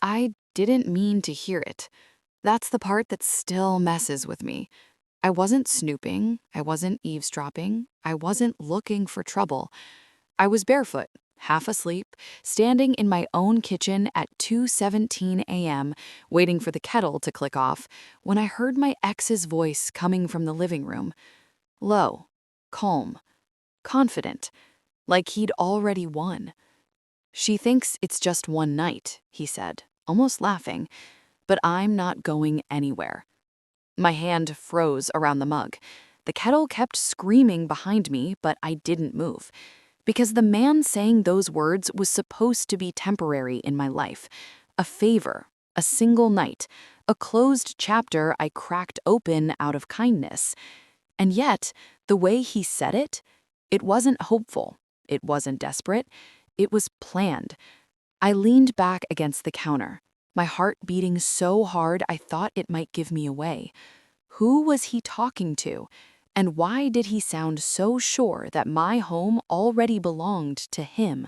I didn't mean to hear it. That's the part that still messes with me. I wasn't snooping, I wasn't eavesdropping, I wasn't looking for trouble. I was barefoot, half asleep, standing in my own kitchen at 2:17 a.m., waiting for the kettle to click off, when I heard my ex's voice coming from the living room. Low, calm, confident, like he'd already won. "She thinks it's just one night," he said, almost laughing, "but I'm not going anywhere." My hand froze around the mug. The kettle kept screaming behind me, but I didn't move. Because the man saying those words was supposed to be temporary in my life. A favor, a single night, a closed chapter I cracked open out of kindness. And yet, the way he said it, it wasn't hopeful. It wasn't desperate. It was planned. I leaned back against the counter, my heart beating so hard I thought it might give me away. Who was he talking to? And why did he sound so sure that my home already belonged to him?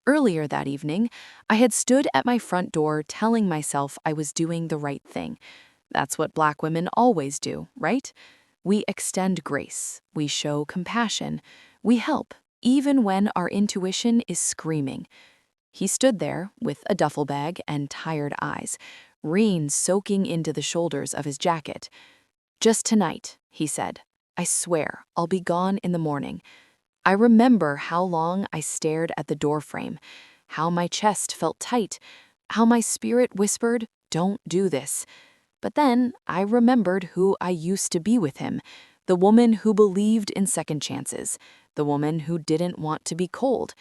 Earlier that evening, I had stood at my front door telling myself I was doing the right thing. That's what Black women always do, right? We extend grace, we show compassion, we help, even when our intuition is screaming. He stood there with a duffel bag and tired eyes, rain soaking into the shoulders of his jacket. "Just tonight," he said. "I swear, I'll be gone in the morning." I remember how long I stared at the doorframe, how my chest felt tight, how my spirit whispered, "Don't do this." But then I remembered who I used to be with him, the woman who believed in second chances, the woman who didn't want to be cold.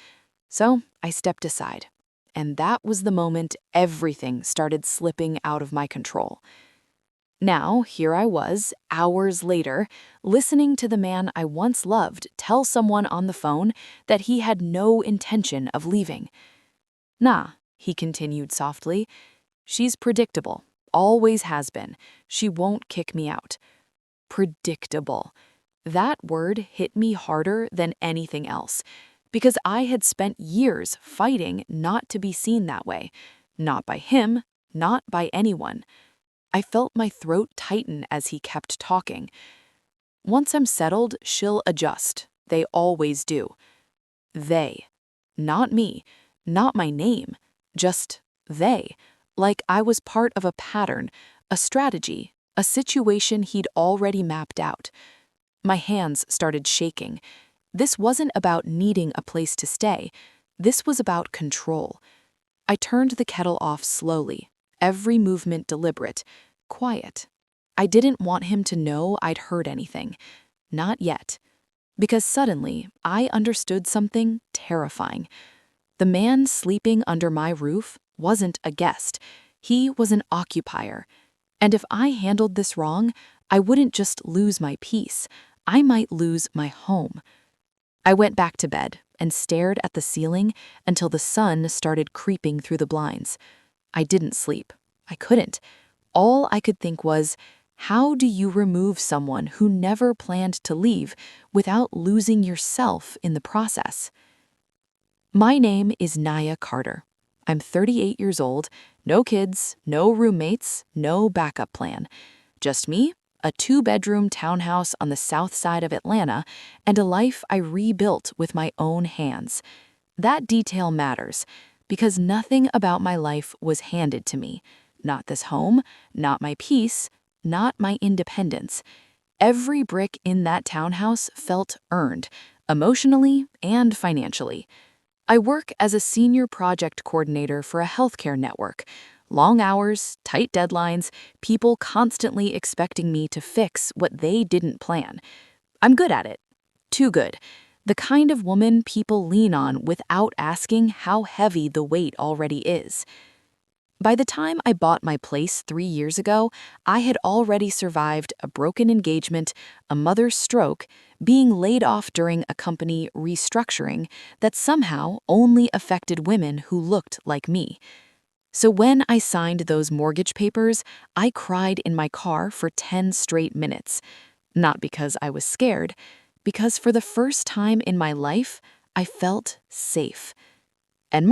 So I stepped aside, and that was the moment everything started slipping out of my control. Now, here I was, hours later, listening to the man I once loved tell someone on the phone that he had no intention of leaving. "Nah," he continued softly, "she's predictable, always has been. She won't kick me out." Predictable. That word hit me harder than anything else, because I had spent years fighting not to be seen that way. Not by him, not by anyone. I felt my throat tighten as he kept talking. "Once I'm settled, she'll adjust. They always do." They. Not me. Not my name. Just they. Like I was part of a pattern, a strategy, a situation he'd already mapped out. My hands started shaking. This wasn't about needing a place to stay. This was about control. I turned the kettle off slowly, every movement deliberate, quiet. I didn't want him to know I'd heard anything. Not yet. Because suddenly, I understood something terrifying. The man sleeping under my roof wasn't a guest. He was an occupier. And if I handled this wrong, I wouldn't just lose my peace. I might lose my home. I went back to bed and stared at the ceiling until the sun started creeping through the blinds. I didn't sleep. I couldn't. All I could think was, how do you remove someone who never planned to leave without losing yourself in the process? My name is Naya Carter. I'm 38 years old, no kids, no roommates, no backup plan. Just me, a 2-bedroom townhouse on the south side of Atlanta, and a life I rebuilt with my own hands. That detail matters, because nothing about my life was handed to me. Not this home, not my peace, not my independence. Every brick in that townhouse felt earned, emotionally and financially. I work as a senior project coordinator for a healthcare network. Long hours, tight deadlines, people constantly expecting me to fix what they didn't plan. I'm good at it. Too good. The kind of woman people lean on without asking how heavy the weight already is. By the time I bought my place 3 years ago, I had already survived a broken engagement, a mother's stroke, being laid off during a company restructuring that somehow only affected women who looked like me. So when I signed those mortgage papers, I cried in my car for 10 straight minutes. Not because I was scared, because for the first time in my life, I felt safe. And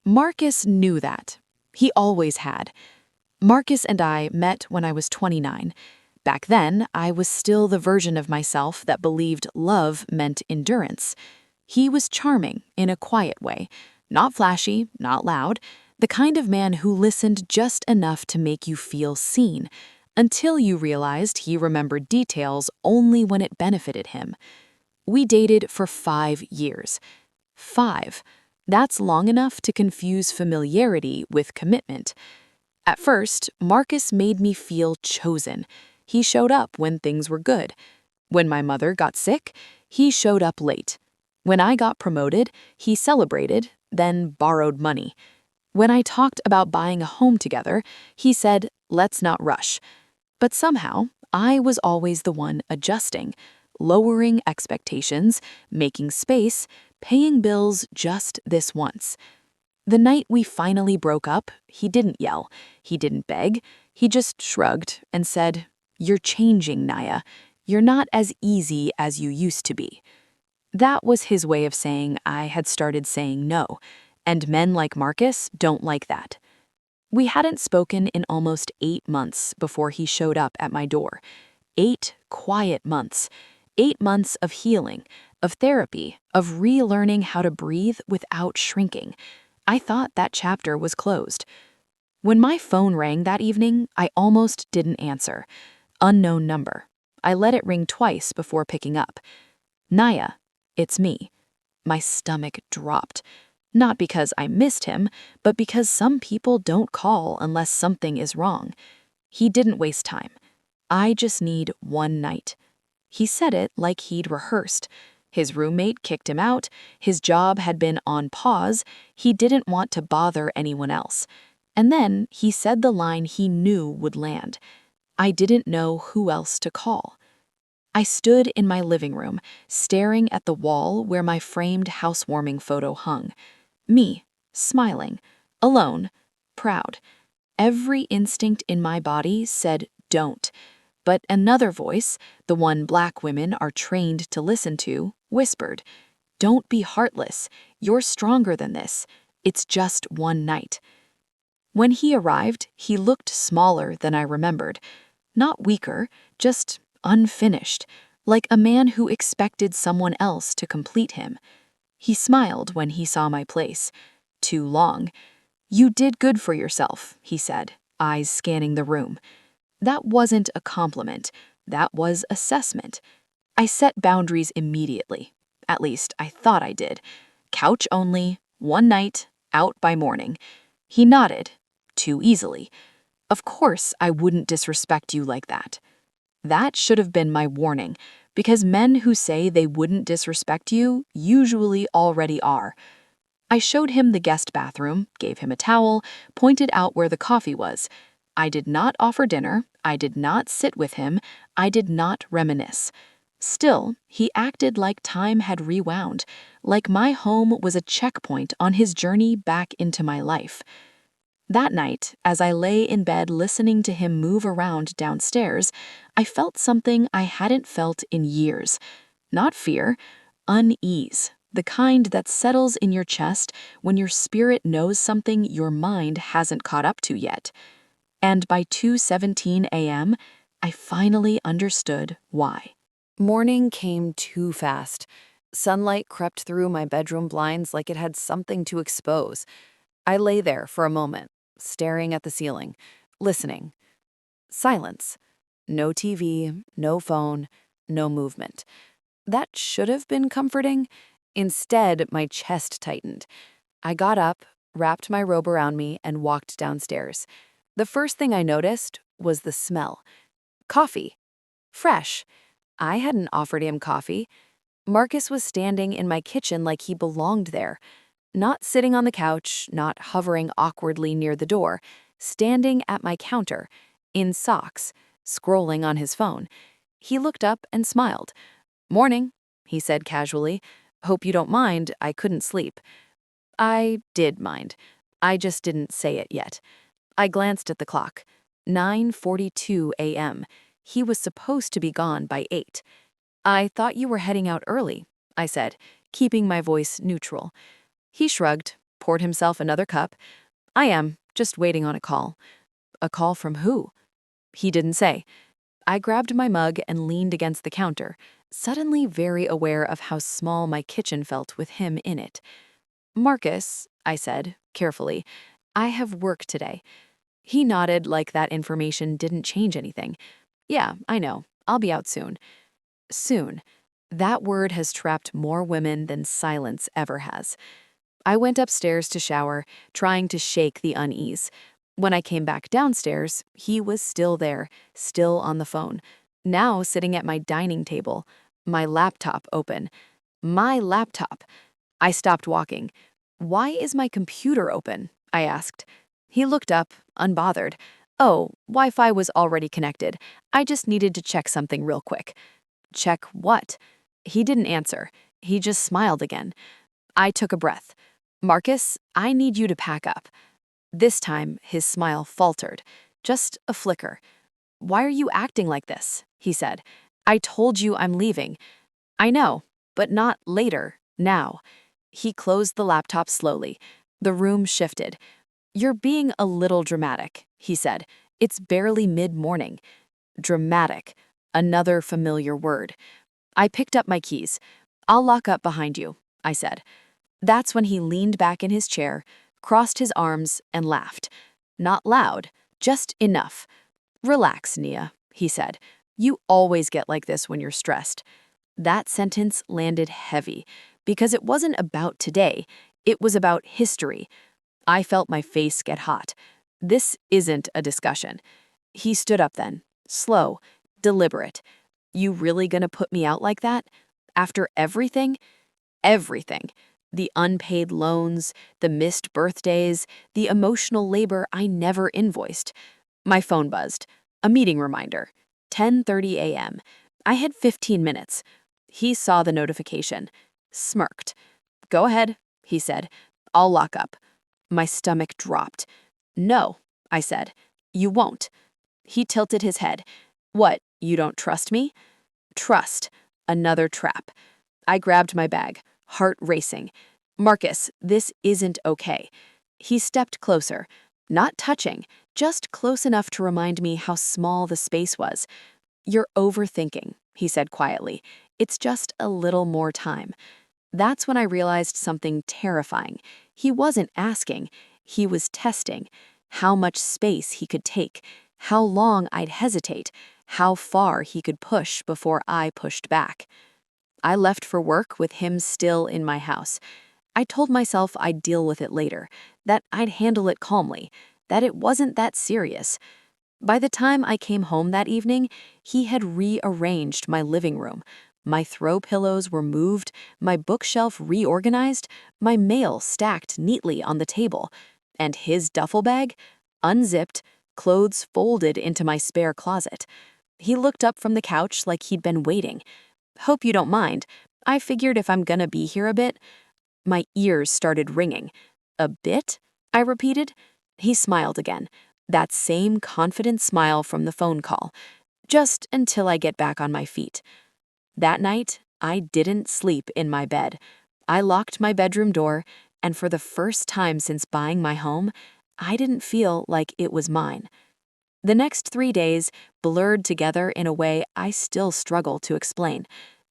Marcus knew that. He always had. Marcus and I met when I was 29. Back then, I was still the version of myself that believed love meant endurance. He was charming in a quiet way, not flashy, not loud, the kind of man who listened just enough to make you feel seen, until you realized he remembered details only when it benefited him. We dated for 5 years. 5. That's long enough to confuse familiarity with commitment. At first, Marcus made me feel chosen. He showed up when things were good. When my mother got sick, he showed up late. When I got promoted, he celebrated, then borrowed money. When I talked about buying a home together, he said, "Let's not rush." But somehow, I was always the one adjusting, lowering expectations, making space, paying bills just this once. The night we finally broke up, he didn't yell, he didn't beg, he just shrugged and said, "You're changing, Naya. You're not as easy as you used to be." That was his way of saying I had started saying no, and men like Marcus don't like that. We hadn't spoken in almost 8 months before he showed up at my door. 8 quiet months. 8 months of healing, of therapy, of relearning how to breathe without shrinking. I thought that chapter was closed. When my phone rang that evening, I almost didn't answer. Unknown number. I let it ring twice before picking up. "Naya, it's me." My stomach dropped. Not because I missed him, but because some people don't call unless something is wrong. He didn't waste time. "I just need one night." He said it like he'd rehearsed. His roommate kicked him out, his job had been on pause, he didn't want to bother anyone else. And then he said the line he knew would land. I didn't know who else to call. I stood in my living room, staring at the wall where my framed housewarming photo hung. Me, smiling, alone, proud. Every instinct in my body said, "Don't." But another voice, the one Black women are trained to listen to, whispered, "Don't be heartless. You're stronger than this. It's just one night." When he arrived, he looked smaller than I remembered. Not weaker, just unfinished, like a man who expected someone else to complete him. He smiled when he saw my place. Too long. "You did good for yourself," he said, eyes scanning the room. That wasn't a compliment. That was assessment. I set boundaries immediately. At least, I thought I did. Couch only, one night, out by morning. He nodded. Too easily. "Of course I wouldn't disrespect you like that." That should have been my warning, because men who say they wouldn't disrespect you usually already are. I showed him the guest bathroom, gave him a towel, pointed out where the coffee was. I did not offer dinner, I did not sit with him, I did not reminisce. Still, he acted like time had rewound, like my home was a checkpoint on his journey back into my life. That night, as I lay in bed listening to him move around downstairs, I felt something I hadn't felt in years. Not fear, unease, the kind that settles in your chest when your spirit knows something your mind hasn't caught up to yet. And by 2:17 a.m., I finally understood why. Morning came too fast. Sunlight crept through my bedroom blinds like it had something to expose. I lay there for a moment, staring at the ceiling, listening. Silence. No TV, no phone, no movement. That should have been comforting. Instead, my chest tightened. I got up, wrapped my robe around me, and walked downstairs. The first thing I noticed was the smell. Coffee. Fresh. I hadn't offered him coffee. Marcus was standing in my kitchen like he belonged there. Not sitting on the couch, not hovering awkwardly near the door, standing at my counter, in socks, scrolling on his phone. He looked up and smiled. "Morning," he said casually. "Hope you don't mind, I couldn't sleep." I did mind. I just didn't say it yet. I glanced at the clock. 9:42 a.m. He was supposed to be gone by 8. "I thought you were heading out early," I said, keeping my voice neutral. He shrugged, poured himself another cup. I am, just waiting on a call. A call from who? He didn't say. I grabbed my mug and leaned against the counter, suddenly very aware of how small my kitchen felt with him in it. Marcus, I said, carefully, I have work today. He nodded like that information didn't change anything. Yeah, I know. I'll be out soon. Soon. That word has trapped more women than silence ever has. I went upstairs to shower, trying to shake the unease. When I came back downstairs, he was still there, still on the phone, now sitting at my dining table, my laptop open. My laptop. I stopped walking. Why is my computer open? I asked. He looked up, unbothered. Oh, Wi-Fi was already connected. I just needed to check something real quick. Check what? He didn't answer. He just smiled again. I took a breath. Marcus, I need you to pack up. This time, his smile faltered. Just a flicker. Why are you acting like this? He said. I told you I'm leaving. I know, but not later, now. He closed the laptop slowly. The room shifted. You're being a little dramatic, he said. It's barely mid-morning. Dramatic. Another familiar word. I picked up my keys. I'll lock up behind you, I said. That's when he leaned back in his chair, crossed his arms, and laughed. Not loud, just enough. Relax, Nia, he said. You always get like this when you're stressed. That sentence landed heavy, because it wasn't about today. It was about history. I felt my face get hot. This isn't a discussion. He stood up then, slow, deliberate. You really gonna put me out like that? After everything? Everything. The unpaid loans, the missed birthdays, the emotional labor I never invoiced. My phone buzzed. A meeting reminder. 10:30 a.m. I had 15 minutes. He saw the notification. Smirked. Go ahead, he said. I'll lock up. My stomach dropped. No, I said. You won't. He tilted his head. What, you don't trust me? Trust. Another trap. I grabbed my bag, heart racing. Marcus, this isn't okay. He stepped closer, not touching, just close enough to remind me how small the space was. You're overthinking, he said quietly. It's just a little more time. That's when I realized something terrifying. He wasn't asking, he was testing. How much space he could take, how long I'd hesitate, how far he could push before I pushed back. I left for work with him still in my house. I told myself I'd deal with it later, that I'd handle it calmly, that it wasn't that serious. By the time I came home that evening, he had rearranged my living room. My throw pillows were moved, my bookshelf reorganized, my mail stacked neatly on the table, and his duffel bag, unzipped, clothes folded into my spare closet. He looked up from the couch like he'd been waiting. Hope you don't mind. I figured if I'm gonna be here a bit. My ears started ringing. A bit? I repeated. He smiled again. That same confident smile from the phone call. Just until I get back on my feet. That night, I didn't sleep in my bed. I locked my bedroom door, and for the first time since buying my home, I didn't feel like it was mine. The next 3 days blurred together in a way I still struggle to explain.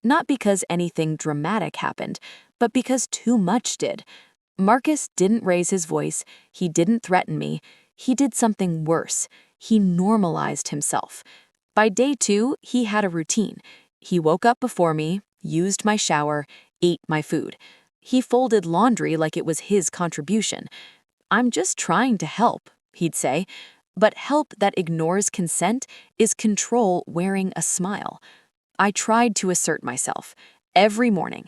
Not because anything dramatic happened, but because too much did. Marcus didn't raise his voice, he didn't threaten me, he did something worse. He normalized himself. By day 2, he had a routine. He woke up before me, used my shower, ate my food. He folded laundry like it was his contribution. I'm just trying to help, he'd say. But help that ignores consent is control wearing a smile. I tried to assert myself. Every morning.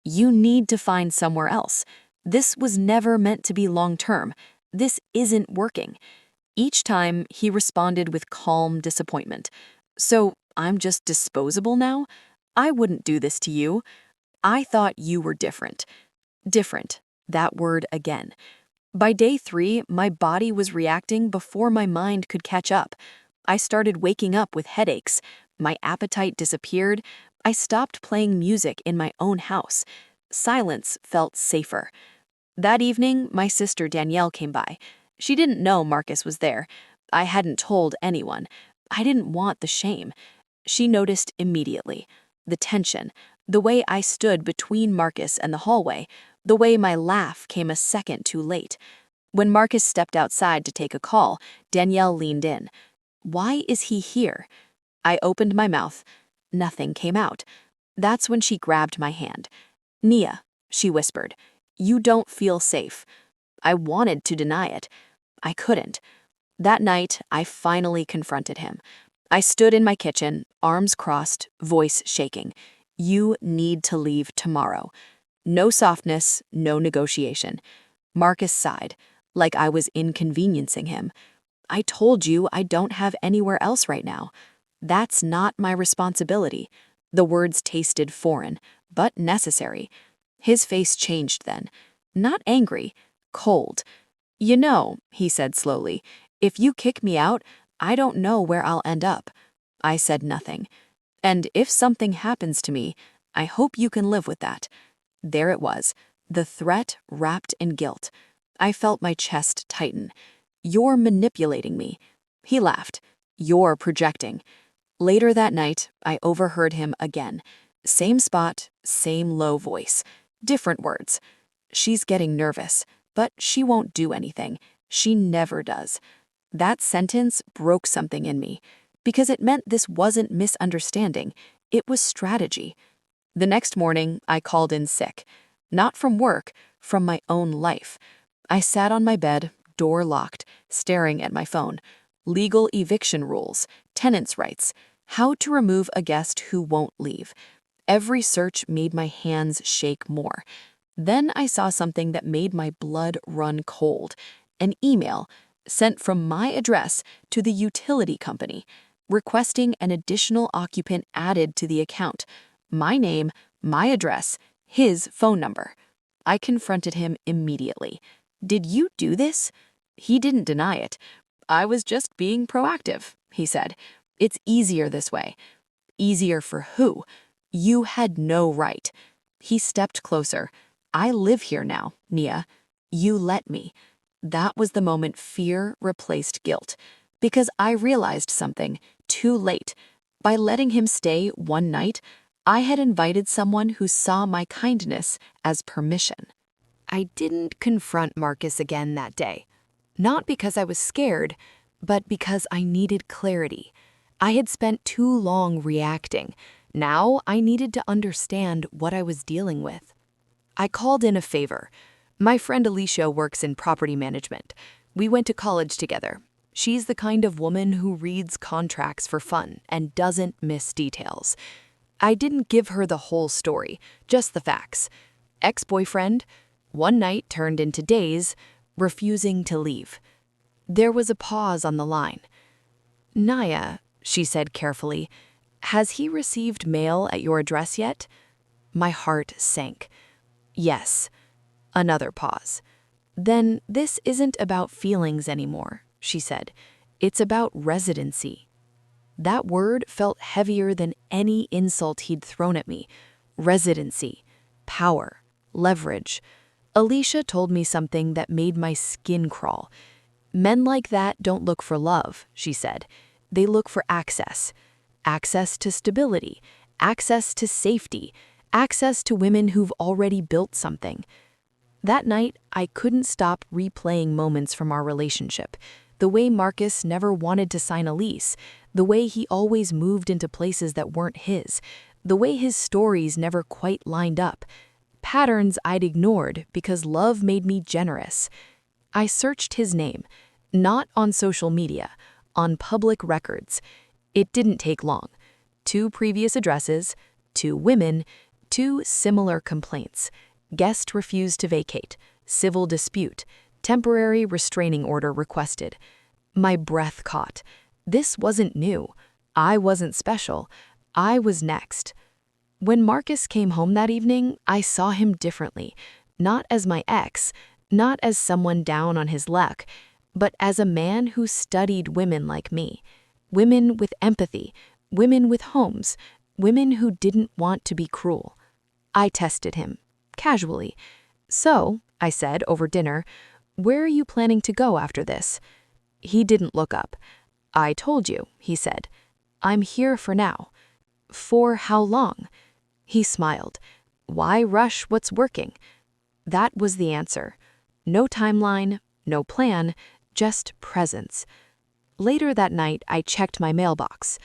You need to find somewhere else. This was never meant to be long-term. This isn't working. Each time, he responded with calm disappointment. So, I'm just disposable now? I wouldn't do this to you. I thought you were different. Different. That word again. By day 3, my body was reacting before my mind could catch up. I started waking up with headaches. My appetite disappeared. I stopped playing music in my own house. Silence felt safer. That evening, my sister Danielle came by. She didn't know Marcus was there. I hadn't told anyone. I didn't want the shame. She noticed immediately. The tension, the way I stood between Marcus and the hallway, the way my laugh came a second too late. When Marcus stepped outside to take a call, Danielle leaned in. Why is he here? I opened my mouth. Nothing came out. That's when she grabbed my hand. Nia, she whispered, you don't feel safe. I wanted to deny it. I couldn't. That night, I finally confronted him. I stood in my kitchen, arms crossed, voice shaking. You need to leave tomorrow. No softness, no negotiation. Marcus sighed, like I was inconveniencing him. I told you I don't have anywhere else right now. That's not my responsibility. The words tasted foreign, but necessary. His face changed then. Not angry, cold. You know, he said slowly, if you kick me out, I don't know where I'll end up. I said nothing. And if something happens to me, I hope you can live with that. There it was, the threat wrapped in guilt. I felt my chest tighten. You're manipulating me. He laughed. You're projecting. Later that night, I overheard him again. Same spot, same low voice. Different words. She's getting nervous, but she won't do anything. She never does. That sentence broke something in me, because it meant this wasn't misunderstanding. It was strategy. The next morning, I called in sick. Not from work, from my own life. I sat on my bed, door locked, staring at my phone. Legal eviction rules, tenants' rights, how to remove a guest who won't leave. Every search made my hands shake more. Then I saw something that made my blood run cold. An email sent from my address to the utility company, requesting an additional occupant added to the account. My name, my address, his phone number. I confronted him immediately. Did you do this? He didn't deny it. I was just being proactive, he said. It's easier this way. Easier for who? You had no right. He stepped closer. I live here now, Nia. You let me. That was the moment fear replaced guilt. Because I realized something too late. By letting him stay one night, I had invited someone who saw my kindness as permission. I didn't confront Marcus again that day. Not because I was scared, but because I needed clarity. I had spent too long reacting. Now I needed to understand what I was dealing with. I called in a favor. My friend Alicia works in property management. We went to college together. She's the kind of woman who reads contracts for fun and doesn't miss details. I didn't give her the whole story, just the facts. Ex-boyfriend, one night turned into days, refusing to leave. There was a pause on the line. Naya, she said carefully, has he received mail at your address yet? My heart sank. Yes. Another pause. Then this isn't about feelings anymore, she said. It's about residency. That word felt heavier than any insult he'd thrown at me. Residency, power, leverage. Alicia told me something that made my skin crawl. Men like that don't look for love, she said. They look for access. Access to stability, access to safety, access to women who've already built something. That night, I couldn't stop replaying moments from our relationship. The way Marcus never wanted to sign a lease, the way he always moved into places that weren't his, the way his stories never quite lined up. Patterns I'd ignored because love made me generous. I searched his name, not on social media, on public records. It didn't take long. 2 previous addresses, 2 women, 2 similar complaints. Guest refused to vacate, civil dispute, temporary restraining order requested. My breath caught. This wasn't new. I wasn't special. I was next. When Marcus came home that evening, I saw him differently, not as my ex, not as someone down on his luck, but as a man who studied women like me. Women with empathy, women with homes, women who didn't want to be cruel. I tested him, casually. So I said over dinner. "Where are you planning to go after this?" He didn't look up. "I told you," he said. "I'm here for now." "For how long?" He smiled. "Why rush what's working?" That was the answer. No timeline, no plan, just presence. Later that night, I checked my mailbox.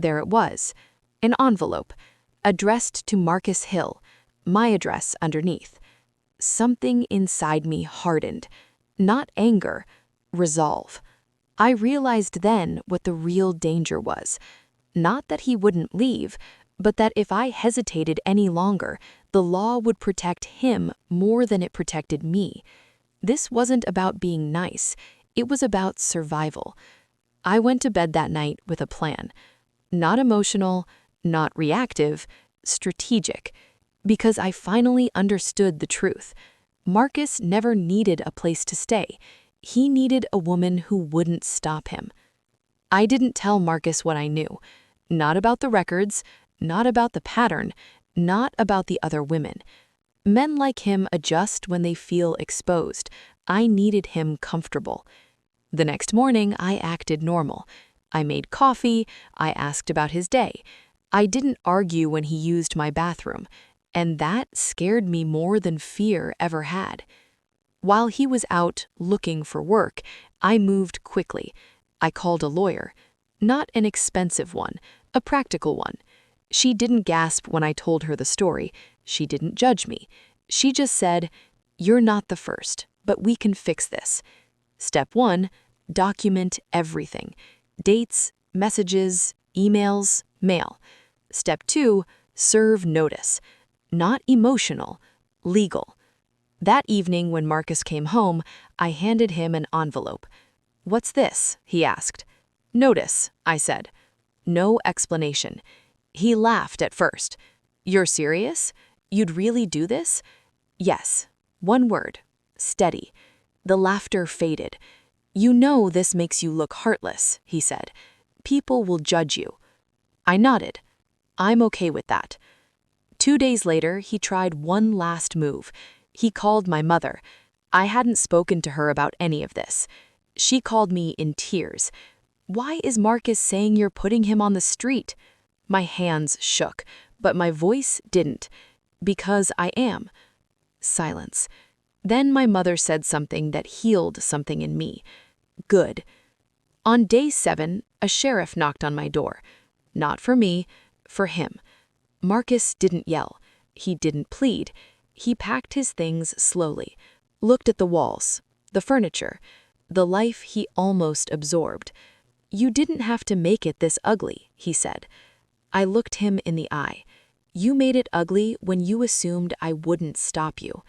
There it was, an envelope, addressed to Marcus Hill, my address underneath. Something inside me hardened. Not anger, resolve. I realized then what the real danger was. Not that he wouldn't leave, but that if I hesitated any longer, the law would protect him more than it protected me. This wasn't about being nice. It was about survival. I went to bed that night with a plan. Not emotional, not reactive, strategic. Because I finally understood the truth. Marcus never needed a place to stay. He needed a woman who wouldn't stop him. I didn't tell Marcus what I knew. Not about the records, not about the pattern, not about the other women. Men like him adjust when they feel exposed. I needed him comfortable. The next morning, I acted normal. I made coffee, I asked about his day. I didn't argue when he used my bathroom, and that scared me more than fear ever had. While he was out looking for work, I moved quickly. I called a lawyer. Not an expensive one, a practical one. She didn't gasp when I told her the story. She didn't judge me. She just said, "You're not the first, but we can fix this." Step 1, document everything. Dates, messages, emails, mail. Step 2, serve notice. Not emotional, legal. That evening when Marcus came home, I handed him an envelope. "What's this?" he asked. "Notice," I said. No explanation. He laughed at first. "You're serious? You'd really do this?" "Yes." One word. Steady. The laughter faded. "You know this makes you look heartless," he said. "People will judge you." I nodded. "I'm okay with that." 2 days later, he tried one last move. He called my mother. I hadn't spoken to her about any of this. She called me in tears. "Why is Marcus saying you're putting him on the street?" My hands shook, but my voice didn't. "Because I am." Silence. Then my mother said something that healed something in me. "Good." On day 7, a sheriff knocked on my door. Not for me, for him. Marcus didn't yell. He didn't plead. He packed his things slowly, looked at the walls, the furniture, the life he almost absorbed. "You didn't have to make it this ugly," he said. I looked him in the eye. "You made it ugly when you assumed I wouldn't stop you."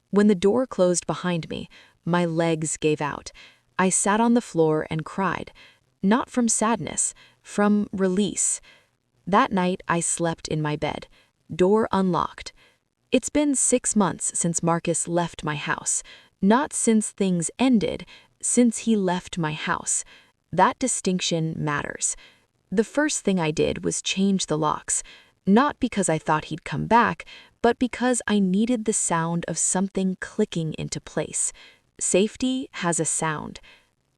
When the door closed behind me, my legs gave out. I sat on the floor and cried. Not from sadness, from release. That night, I slept in my bed, door unlocked. It's been 6 months since Marcus left my house. Not since things ended, since he left my house. That distinction matters. The first thing I did was change the locks, not because I thought he'd come back, but because I needed the sound of something clicking into place. Safety has a sound.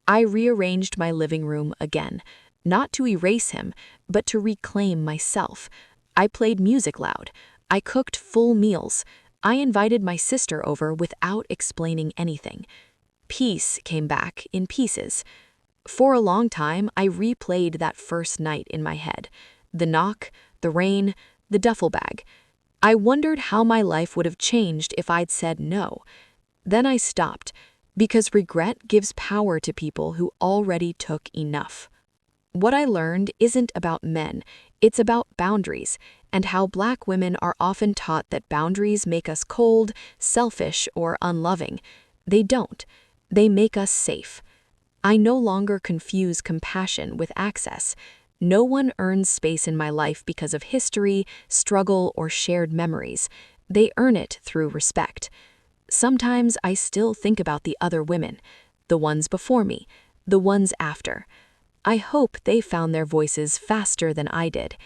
I rearranged my living room again, not to erase him, but to reclaim myself. I played music loud. I cooked full meals. I invited my sister over without explaining anything. Peace came back in pieces. For a long time, I replayed that first night in my head. The knock, the rain, the duffel bag. I wondered how my life would have changed if I'd said no. Then I stopped, because regret gives power to people who already took enough. What I learned isn't about men, it's about boundaries, and how Black women are often taught that boundaries make us cold, selfish, or unloving. They don't. They make us safe. I no longer confuse compassion with access. No one earns space in my life because of history, struggle, or shared memories. They earn it through respect. Sometimes I still think about the other women, the ones before me, the ones after. I hope they found their voices faster than I did.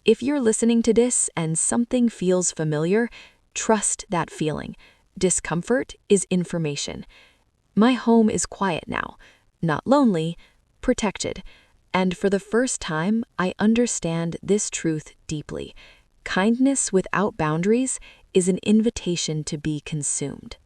If you're listening to this and something feels familiar, trust that feeling. Discomfort is information. My home is quiet now, not lonely, protected. And for the first time, I understand this truth deeply. Kindness without boundaries is an invitation to be consumed.